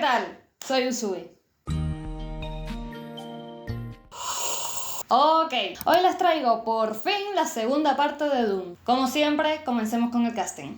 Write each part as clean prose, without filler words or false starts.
tal? Soy Usui. Ok, hoy les traigo por fin la segunda parte de Dune. Como siempre, comencemos con el casting.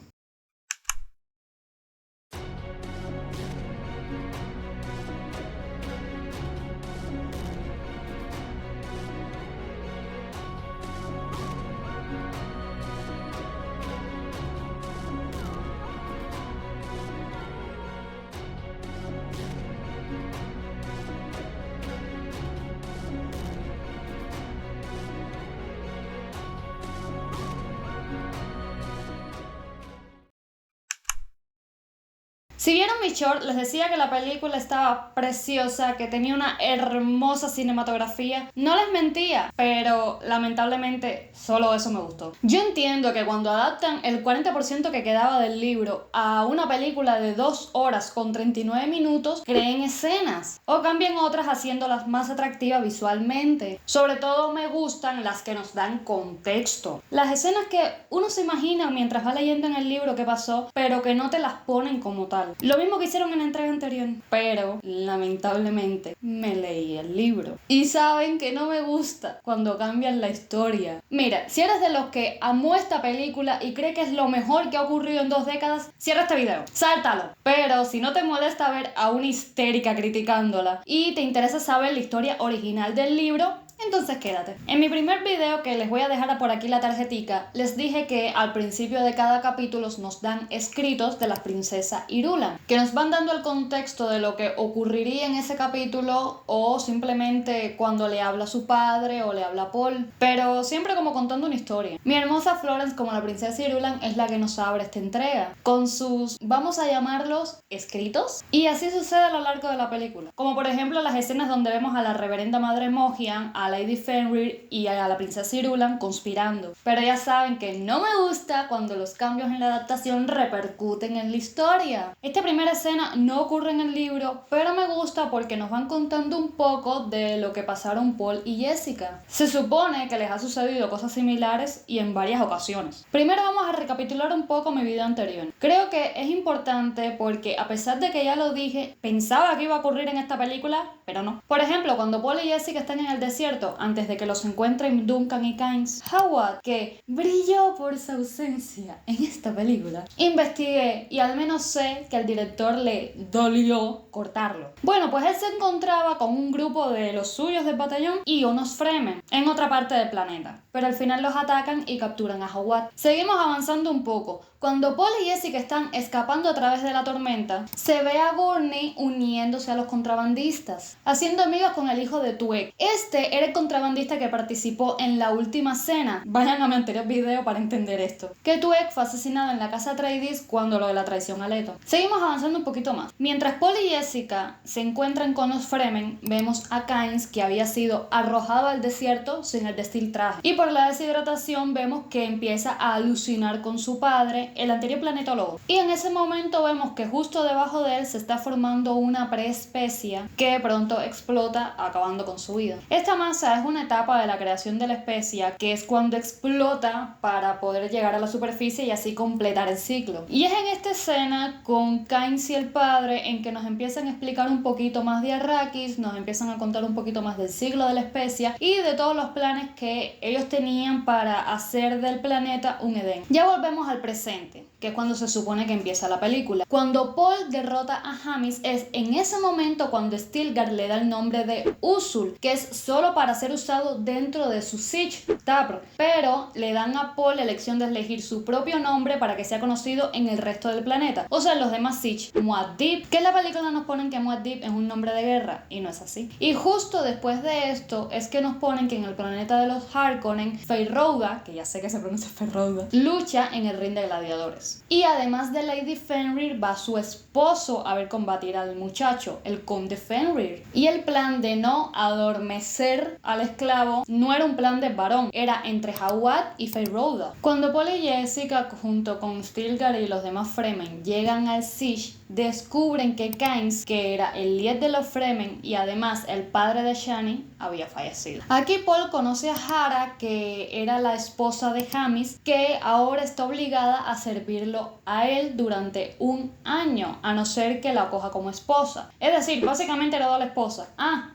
Si vieron mi short, les decía que la película estaba preciosa, que tenía una hermosa cinematografía. No les mentía, pero lamentablemente solo eso me gustó. Yo entiendo que cuando adaptan el 40% que quedaba del libro a una película de 2 horas con 39 minutos, creen escenas o cambian otras haciéndolas más atractivas visualmente. Sobre todo me gustan las que nos dan contexto. Las escenas que uno se imagina mientras va leyendo en el libro qué pasó, pero que no te las ponen como tal. Lo mismo que hicieron en la entrega anterior, pero lamentablemente me leí el libro. Y saben que no me gusta cuando cambian la historia. Mira, si eres de los que amó esta película y cree que es lo mejor que ha ocurrido en 2 décadas, cierra este video, sáltalo. Pero si no te molesta ver a una histérica criticándola y te interesa saber la historia original del libro, entonces quédate. En mi primer video, que les voy a dejar por aquí la tarjetica, les dije que al principio de cada capítulo nos dan escritos de la princesa Irulan, que nos van dando el contexto de lo que ocurriría en ese capítulo o simplemente cuando le habla a su padre o le habla a Paul, pero siempre como contando una historia. Mi hermosa Florence como la princesa Irulan es la que nos abre esta entrega, con sus, vamos a llamarlos, escritos, y así sucede a lo largo de la película. Como por ejemplo las escenas donde vemos a la reverenda madre Mohiam, a Lady Fenrir y a la princesa Irulan conspirando. Pero ya saben que no me gusta cuando los cambios en la adaptación repercuten en la historia. Esta primera escena no ocurre en el libro, pero me gusta porque nos van contando un poco de lo que pasaron Paul y Jessica. Se supone que les ha sucedido cosas similares y en varias ocasiones. Primero vamos a recapitular un poco mi video anterior. Creo que es importante porque a pesar de que ya lo dije, pensaba que iba a ocurrir en esta película, pero no. Por ejemplo, cuando Paul y Jessica están en el desierto, antes de que los encuentren Duncan y Kynes, Howard, que brilló por su ausencia en esta película, investigué y al menos sé que al director le dolió cortarlo. Bueno, pues él se encontraba con un grupo de los suyos del batallón y unos Fremen en otra parte del planeta, pero al final los atacan y capturan a Howard. Seguimos avanzando un poco. Cuando Paul y Jessica están escapando a través de la tormenta, se ve a Gurney uniéndose a los contrabandistas, haciendo amigos con el hijo de Tuek. Este era el contrabandista que participó en la última cena. Vayan a mi anterior video para entender esto. Que Tuek fue asesinado en la casa Atreides cuando lo de la traición a Leto. Seguimos avanzando un poquito más. Mientras Paul y Jessica se encuentran con los Fremen, vemos a Kynes que había sido arrojado al desierto sin el destiltraje. Y por la deshidratación vemos que empieza a alucinar con su padre, el anterior planetólogo. Y en ese momento vemos que justo debajo de él se está formando una preespecia que pronto explota, acabando con su vida. Esta masa es una etapa de la creación de la especia, que es cuando explota para poder llegar a la superficie y así completar el ciclo. Y es en esta escena con Kynes y el padre en que nos empiezan a explicar un poquito más de Arrakis, nos empiezan a contar un poquito más del ciclo de la especia y de todos los planes que ellos tenían para hacer del planeta un Edén. Ya volvemos al presente, que es cuando se supone que empieza la película. Cuando Paul derrota a Jamis, es en ese momento cuando Stilgar le da el nombre de Usul, que es solo para ser usado dentro de su Siege Tabr, pero le dan a Paul la elección de elegir su propio nombre para que sea conocido en el resto del planeta, o sea, en los demás Siege. Muad'Dib, que en la película nos ponen que Muad'Dib es un nombre de guerra, y no es así. Y justo después de esto es que nos ponen que en el planeta de los Harkonnen, Feyd-Rautha, que ya sé que se pronuncia Feyd-Rautha, lucha en el ring de gladiadores. Y además de Lady Fenrir, va su esposo a ver combatir al muchacho, el conde Fenrir. Y el plan de no adormecer al esclavo no era un plan de varón, era entre Hawat y Feyd-Rautha. Cuando Paul y Jessica junto con Stilgar y los demás Fremen llegan al Siege, descubren que Kynes, que era el líder de los Fremen y además el padre de Shani, había fallecido. Aquí Paul conoce a Hara, que era la esposa de Jamis, que ahora está obligada a servirlo a él durante un año, a no ser que la acoja como esposa. Es decir, básicamente heredó a la esposa.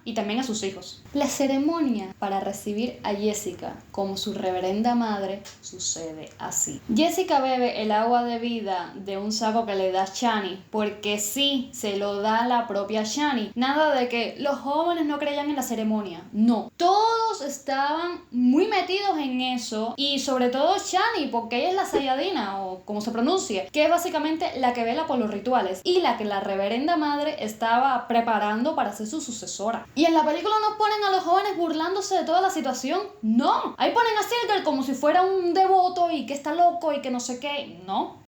Y también a sus hijos. La ceremonia para recibir a Jessica como su reverenda madre sucede así. Jessica bebe el agua de vida de un saco que le da Shani, porque sí, se lo da la propia Shani. Nada de que los jóvenes no creían en la ceremonia. No, todos estaban muy metidos en eso, y sobre todo Shani, porque ella es la Sayadina, o como se pronuncia, que es básicamente la que vela por los rituales y la que la reverenda madre estaba preparando para ser su sucesora. Y en la película nos ponen a los jóvenes burlándose de toda la situación. No, ahí ponen a Stilgar como si fuera un devoto y que está loco y que no sé qué. No.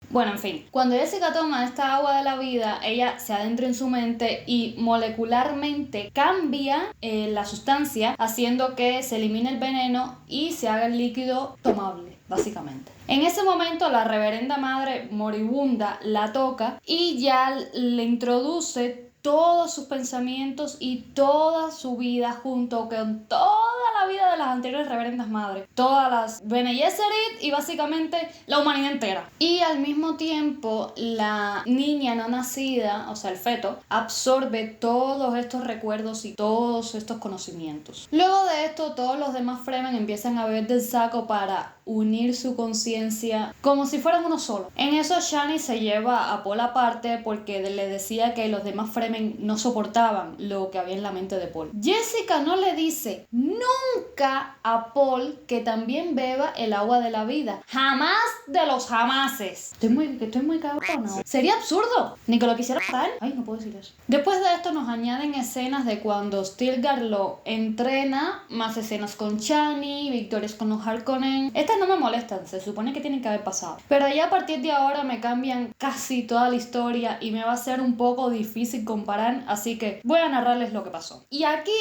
Bueno, en fin, cuando Jessica toma esta agua de la vida, ella se adentra en su mente y molecularmente cambia la sustancia, haciendo que se elimine el veneno y se haga el líquido tomable, básicamente. En ese momento la reverenda madre moribunda la toca y ya le introduce todos sus pensamientos y toda su vida junto con toda la vida de las anteriores reverendas madres, todas las Bene Gesserit y básicamente la humanidad entera. Y al mismo tiempo la niña no nacida, o sea el feto, absorbe todos estos recuerdos y todos estos conocimientos. Luego de esto todos los demás Fremen empiezan a beber del saco para unir su conciencia como si fueran uno solo. En eso Shani se lleva a Paul aparte porque le decía que los demás Fremen no soportaban lo que había en la mente de Paul. Jessica no le dice nunca a Paul que también beba el agua de la vida. Jamás de los jamases. Estoy muy cabrona. Sería absurdo. Ni que lo quisiera matar. Ay, no puedo decir eso. Después de esto nos añaden escenas de cuando Stilgar lo entrena, más escenas con Chani, victorias con los Harkonnen. Estas no me molestan, se supone que tienen que haber pasado. Pero ya a partir de ahora me cambian casi toda la historia y me va a ser un poco difícil comparar, así que voy a narrarles lo que pasó. Y aquí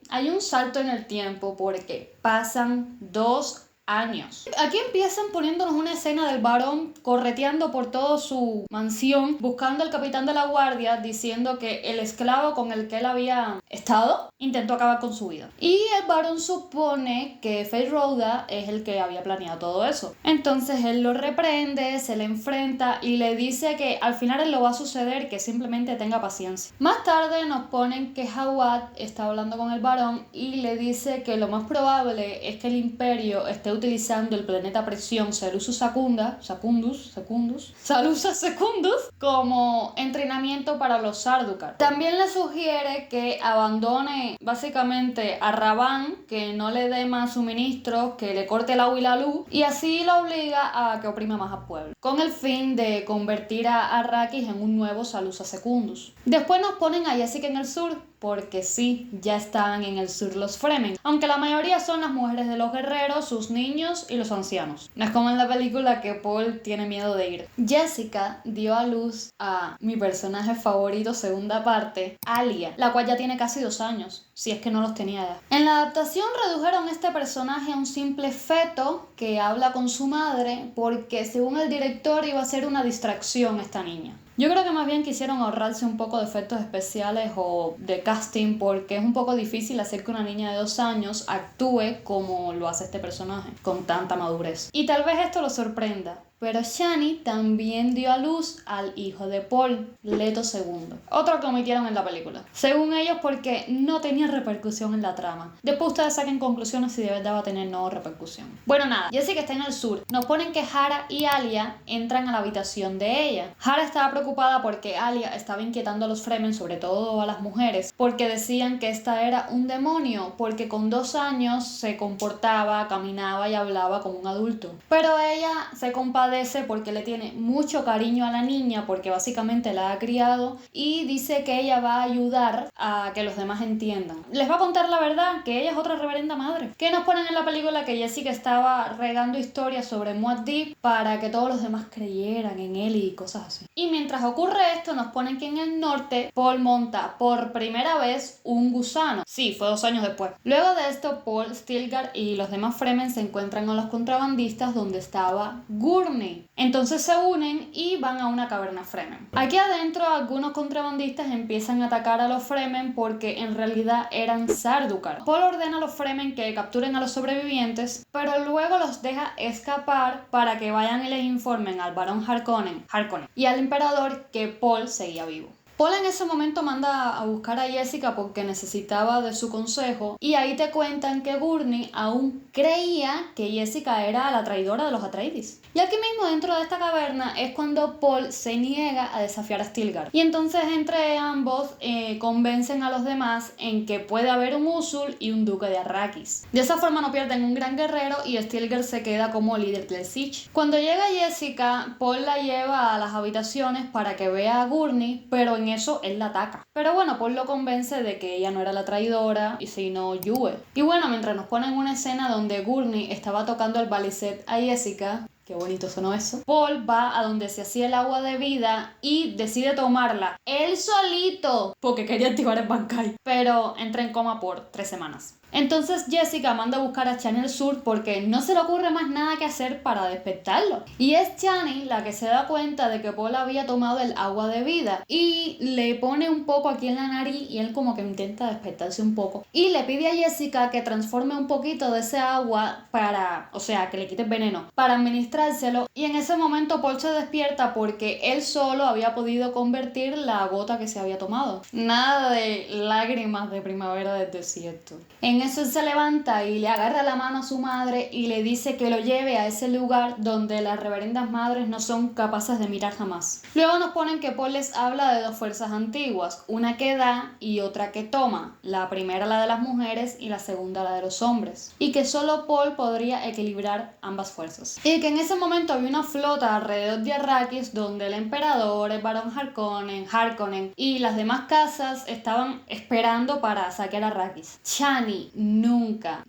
hay un salto en el tiempo porque pasan 2 años. Aquí empiezan poniéndonos una escena del varón correteando por toda su mansión, buscando al capitán de la guardia, diciendo que el esclavo con el que él había estado intentó acabar con su vida. Y el varón supone que Feyd-Rautha es el que había planeado todo eso. Entonces él lo reprende, se le enfrenta y le dice que al final él lo va a suceder, que simplemente tenga paciencia. Más tarde nos ponen que Jawad está hablando con el varón y le dice que lo más probable es que el imperio esté utilizando el planeta presión Salusa Secundus como entrenamiento para los Sardaukar. También le sugiere que abandone básicamente a Rabban, que no le dé más suministros, que le corte el agua y la luz, y así lo obliga a que oprima más al pueblo, con el fin de convertir a Arrakis en un nuevo Salusa Secundus. Después nos ponen a Jessica en el sur, porque sí, ya estaban en el sur los Fremen, aunque la mayoría son las mujeres de los guerreros, sus niños y los ancianos. No es como en la película que Paul tiene miedo de ir. Jessica dio a luz a mi personaje favorito, segunda parte, Alia, la cual ya tiene casi 2 años, si es que no los tenía ya. En la adaptación redujeron este personaje a un simple feto que habla con su madre, porque según el director iba a ser una distracción esta niña. Yo creo que más bien quisieron ahorrarse un poco de efectos especiales o de casting, porque es un poco difícil hacer que una niña de 2 años actúe como lo hace este personaje, con tanta madurez. Y tal vez esto lo sorprenda, pero Shani también dio a luz al hijo de Paul, Leto II, otro que omitieron en la película, según ellos porque no tenía repercusión en la trama. Después ustedes saquen conclusiones si de verdad va a tener no repercusión. Bueno, nada, Jessica está en el sur. Nos ponen que Hara y Alia entran a la habitación de ella. Hara estaba preocupada porque Alia estaba inquietando a los Fremen, sobre todo a las mujeres, porque decían que esta era un demonio, porque con 2 años se comportaba, caminaba y hablaba como un adulto. Pero ella se compadece porque le tiene mucho cariño a la niña, porque básicamente la ha criado, y dice que ella va a ayudar a que los demás entiendan. Les va a contar la verdad, que ella es otra reverenda madre. Que nos ponen en la película que Jessica estaba regando historias sobre Muad'Dib para que todos los demás creyeran en él y cosas así. Y mientras ocurre esto, nos ponen que en el norte Paul monta por primera vez un gusano. Sí, fue 2 años después. Luego de esto, Paul, Stilgar y los demás Fremen se encuentran con los contrabandistas donde estaba Gurmit, Gurney. Entonces se unen y van a una caverna Fremen. Aquí adentro algunos contrabandistas empiezan a atacar a los Fremen porque en realidad eran Sardaukar. Paul ordena a los Fremen que capturen a los sobrevivientes, pero luego los deja escapar para que vayan y les informen al barón Harkonnen y al emperador que Paul seguía vivo. Paul en ese momento manda a buscar a Jessica porque necesitaba de su consejo, y ahí te cuentan que Gurney aún creía que Jessica era la traidora de los Atreides. Y aquí mismo dentro de esta caverna es cuando Paul se niega a desafiar a Stilgar. Y entonces entre ambos convencen a los demás en que puede haber un Usul y un duque de Arrakis. De esa forma no pierden un gran guerrero y Stilgar se queda como líder del Siege. Cuando llega Jessica, Paul la lleva a las habitaciones para que vea a Gurney, pero en eso él la ataca. Pero bueno, Paul lo convence de que ella no era la traidora y sino Yue. Y bueno, mientras nos ponen una escena donde Gurney estaba tocando el baliset a Jessica, qué bonito sonó eso, Paul va a donde se hacía el agua de vida y decide tomarla él solito porque quería activar el Bankai, pero entra en coma por 3 semanas. Entonces Jessica manda a buscar a Chani al sur porque no se le ocurre más nada que hacer para despertarlo. Y es Chani la que se da cuenta de que Paul había tomado el agua de vida y le pone un poco aquí en la nariz y él como que intenta despertarse un poco. Y le pide a Jessica que transforme un poquito de ese agua que le quite el veneno, para administrárselo. Y en ese momento Paul se despierta porque él solo había podido convertir la gota que se había tomado. Nada de lágrimas de primavera del desierto. En eso él se levanta y le agarra la mano a su madre y le dice que lo lleve a ese lugar donde las reverendas madres no son capaces de mirar jamás. Luego nos ponen que Paul les habla de 2 fuerzas antiguas, una que da y otra que toma, la primera la de las mujeres y la segunda la de los hombres, y que solo Paul podría equilibrar ambas fuerzas. Y que en ese momento había una flota alrededor de Arrakis donde el emperador, el barón Harkonnen y las demás casas estaban esperando para saquear Arrakis. Chani nunca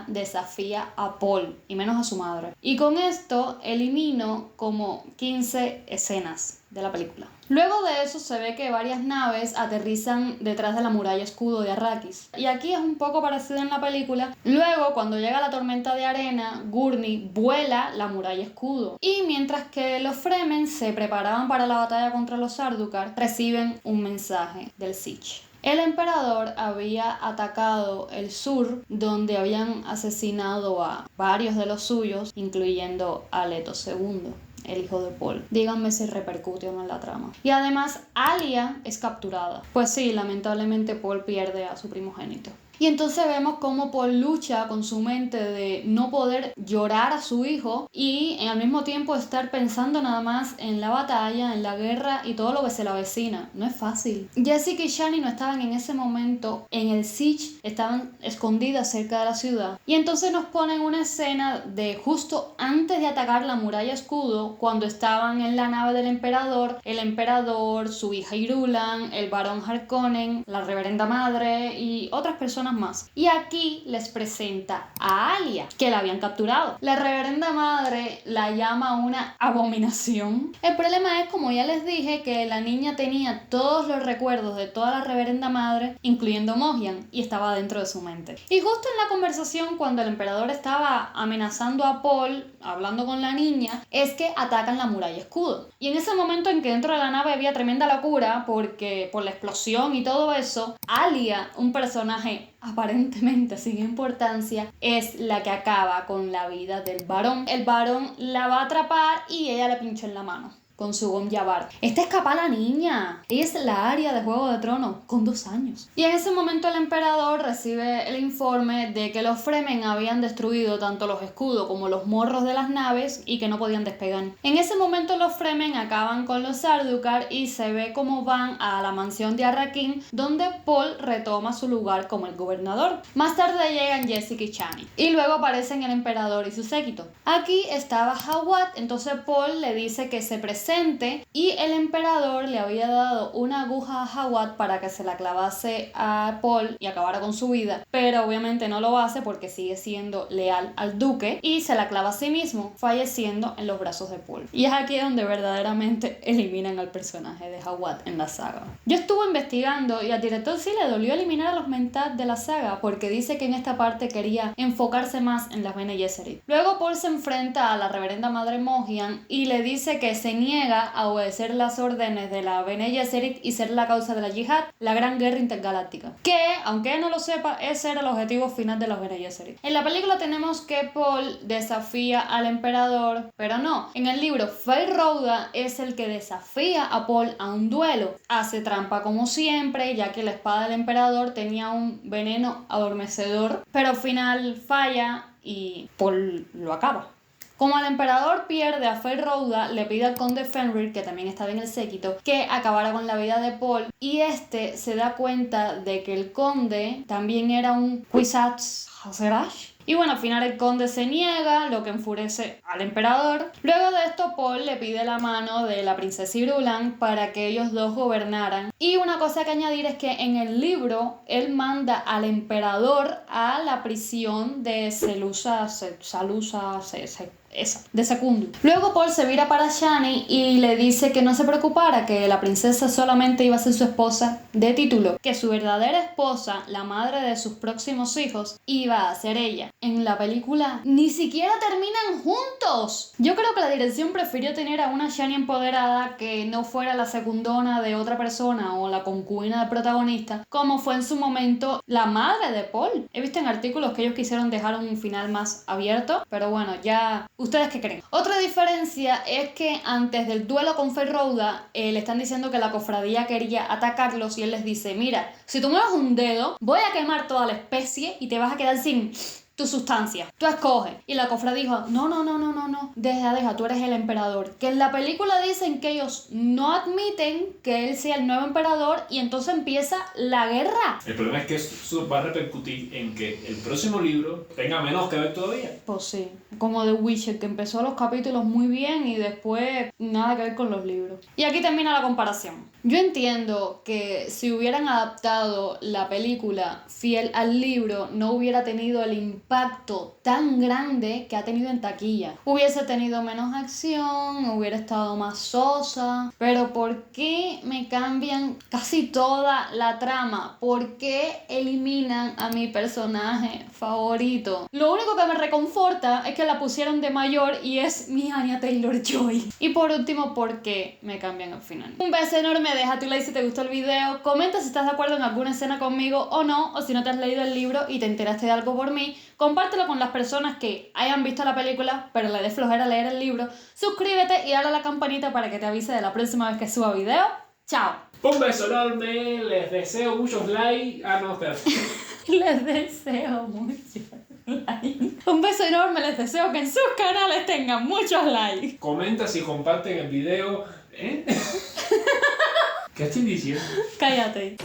desafía a Paul, y menos a su madre. Y con esto elimino como 15 escenas de la película. Luego de eso se ve que varias naves aterrizan detrás de la muralla escudo de Arrakis. Y aquí es un poco parecido en la película. Luego, cuando llega la tormenta de arena, Gurney vuela la muralla escudo. Y mientras que los Fremen se preparaban para la batalla contra los Sardaukar, reciben un mensaje del Siege. El emperador había atacado el sur, donde habían asesinado a varios de los suyos, incluyendo a Leto II, el hijo de Paul. Díganme si repercute o no en la trama. Y además, Alia es capturada. Pues sí, lamentablemente Paul pierde a su primogénito. Y entonces vemos cómo Paul lucha con su mente de no poder llorar a su hijo y al mismo tiempo estar pensando nada más en la batalla, en la guerra y todo lo que se le avecina. No es fácil. Jessica y Chani no estaban en ese momento en el Siege, estaban escondidas cerca de la ciudad. Y entonces nos ponen una escena de justo antes de atacar la muralla escudo, cuando estaban en la nave del emperador, el emperador, su hija Irulan, el barón Harkonnen, la reverenda madre y otras personas más. Y aquí les presenta a Alia, que la habían capturado. La reverenda madre la llama una abominación. El problema es, como ya les dije, que la niña tenía todos los recuerdos de toda la reverenda madre, incluyendo Mohiam, y estaba dentro de su mente. Y justo en la conversación, cuando el emperador estaba amenazando a Paul, hablando con la niña, es que atacan la muralla escudo. Y en ese momento en que dentro de la nave había tremenda locura, porque por la explosión y todo eso, Alia, un personaje aparentemente sin importancia, es la que acaba con la vida del varón. El varón la va a atrapar y ella le pincha en la mano con su Gon Jabbar. Esta es capaz la niña. Ella es la Arya de Juego de Tronos, con 2 años. Y en ese momento el emperador recibe el informe de que los Fremen habían destruido tanto los escudos como los morros de las naves y que no podían despegar. En ese momento los Fremen acaban con los Sardaukar y se ve cómo van a la mansión de Arrakeen, donde Paul retoma su lugar como el gobernador. Más tarde llegan Jessica y Chani. Y luego aparecen el emperador y su séquito. Aquí estaba Hawat, entonces Paul le dice que se presente adolescente y el emperador le había dado una aguja a Hawat para que se la clavase a Paul y acabara con su vida, pero obviamente no lo hace porque sigue siendo leal al duque y se la clava a sí mismo, falleciendo en los brazos de Paul. Y es aquí donde verdaderamente eliminan al personaje de Hawat en la saga. Yo estuve investigando y al director sí le dolió eliminar a los Mentat de la saga porque dice que en esta parte quería enfocarse más en las Bene Gesserit. Luego Paul se enfrenta a la reverenda madre Mohiam y le dice que se niega a obedecer las órdenes de la Bene Gesserit y ser la causa de la Yihad, la gran guerra intergaláctica, que aunque él no lo sepa, ese era el objetivo final de los Bene Gesserit. En la película tenemos que Paul desafía al emperador, pero no, en el libro Feyd-Rautha es el que desafía a Paul a un duelo. Hace trampa como siempre, ya que la espada del emperador tenía un veneno adormecedor, pero al final falla y Paul lo acaba. Como el emperador pierde a Feyd-Rautha, le pide al conde Fenrir, que también estaba en el séquito, que acabara con la vida de Paul, y este se da cuenta de que el conde también era un Kwisatz Haderach. Y bueno, al final el conde se niega, lo que enfurece al emperador. Luego de esto, Paul le pide la mano de la princesa Irulan para que ellos dos gobernaran. Y una cosa que añadir es que en el libro, él manda al emperador a la prisión de de Secundus. Luego Paul se vira para Shani y le dice que no se preocupara, que la princesa solamente iba a ser su esposa de título, que su verdadera esposa, la madre de sus próximos hijos, iba a ser ella. En la película ni siquiera terminan juntos. Yo creo que la dirección prefirió tener a una Shani empoderada que no fuera la secundona de otra persona o la concubina del protagonista, como fue en su momento la madre de Paul. He visto en artículos que ellos quisieron dejar un final más abierto, pero bueno, ya ¿ustedes qué creen? Otra diferencia es que antes del duelo con Feyd-Rautha le están diciendo que la cofradía quería atacarlos y él les dice: mira, si tú mueves un dedo, voy a quemar toda la especie y te vas a quedar sin tu sustancia, tú escoges. Y la cofradía dijo: no, deja, tú eres el emperador. Que en la película dicen que ellos no admiten que él sea el nuevo emperador y entonces empieza la guerra. El problema es que eso va a repercutir en que el próximo libro tenga menos que ver todavía. Pues sí, como The Witcher, que empezó los capítulos muy bien y después nada que ver con los libros. Y aquí termina la comparación. Yo entiendo que si hubieran adaptado la película fiel al libro, no hubiera tenido el impacto tan grande que ha tenido en taquilla. Hubiese tenido menos acción, hubiera estado más sosa. Pero ¿por qué me cambian casi toda la trama? ¿Por qué eliminan a mi personaje favorito? Lo único que me reconforta es que la pusieron de mayor y es mi Anya Taylor-Joy. Y por último, ¿por qué me cambian al final? Un beso enorme, deja tu like si te gustó el video, comenta si estás de acuerdo en alguna escena conmigo o no, o si no te has leído el libro y te enteraste de algo por mí, compártelo con las personas que hayan visto la película pero le dé flojera leer el libro, suscríbete y dale a la campanita para que te avise de la próxima vez que suba video. ¡Chao! Un beso enorme, les deseo muchos likes. No, espera. Les deseo muchos likes. Un beso enorme, les deseo que en sus canales tengan muchos likes. Comenta si comparten el video. ¿Qué estoy diciendo? Cállate.